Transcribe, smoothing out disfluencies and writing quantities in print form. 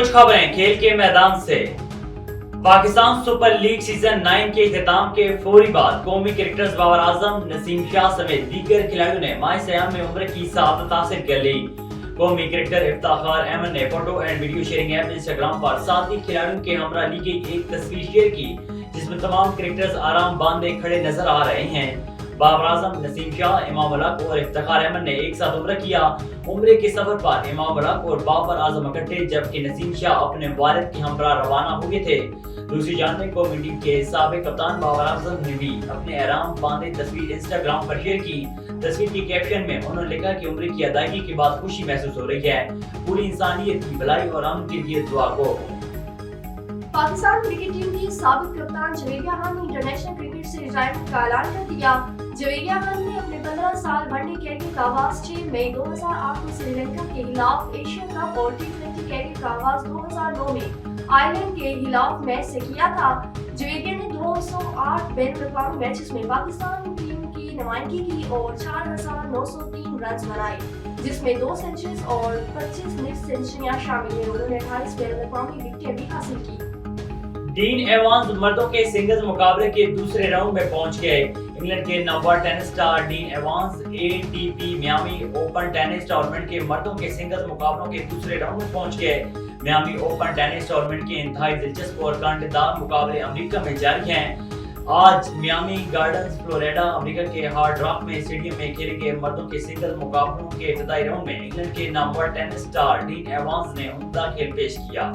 कुछ खबरें खेल के मैदान से। पाकिस्तान सुपर लीग सीजन 9 के इख्तिताम के फौरी बाद कौमी क्रिकेटर्स बाबर आजम, नसीम शाह समेत दीगर खिलाड़ियों ने माह सयाम में उम्र की सआदत हासिल कर ली। कौमी क्रिकेटर इफ्ताखार अहमद ने photo and video sharing app Instagram पर साथी खिलाड़ियों के हमरा ली गई एक तस्वीर शेयर की, जिसमें तमाम क्रिकेटर्स आराम बांधे खड़े नजर आ रहे हैं। बाबर आजम, नसीम शाह, इमाम उल-हक और इफ्तिखार अहमद ने एक साथ उम्र किया। उम्रे के सफर पर इमाम उल-हक और बाबर आजम इकट्ठे, जबकि नसीम शाह अपने वालिद के हमरा रवाना हुए थे। दूसरी जानब कौमी टीम के साबिक कप्तान बाबर आजम ने भी अपने आराम बांधे तस्वीर इंस्टाग्राम पर शेयर की। तस्वीर के कैप्शन में उन्होंने लिखा कि उम्र की अदायगी के बाद खुशी महसूस हो रही है। पूरी इंसानियत की भलाई और अमन के लिए दुआ को। पाकिस्तान क्रिकेट टीम के साबिक कप्तान जवेरिया खान ने इंटरनेशनल क्रिकेट से रिटायरमेंट का ऐलान कर दिया। जवेरिया खान ने अपने 15 साल वनडे कैरियर का आगाज 6 मई 2008 में श्रीलंका के खिलाफ एशिया कप और टी20 कैरियर का आगाज 2009 में आयरलैंड के खिलाफ मैच से किया था। जवेरिया ने 208 बैन-अल-अक़वामी मैचेस में पाकिस्तान टीम की नुमाइंदगी की और 4903 रन बनाए, जिसमें 2 सेंचुरीज और 25 मिस सेंचुरियां शामिल हैं। उन्होंने 28 बैन-अल-अक़वामी विकेटें भी हासिल की। डीन एवांस मर्दों के सिंगल्स मुकाबले के दूसरे राउंड में पहुंच गए। इंग्लैंड के number tennis star dean Evans ATP Miami open tennis tournament के मर्दों के सिंगल्स मुकाबलों के दूसरे राउंड में पहुंच गए। मियामी ओपन टेनिस टूर्नामेंट के इंतहाई दिलचस्प और कांटेदार मुकाबले अमेरिका में जारी हैं। आज मियामी गार्डन्स फ्लोरिडा अमेरिका के हार्ड रॉक में स्टेडियम में खेले गए मर्दों के सिंगल्स मुकाबलों के इब्तिदाई राउंड में इंग्लैंड के number tennis star dean Evans ने उम्दा खेल पेश किया।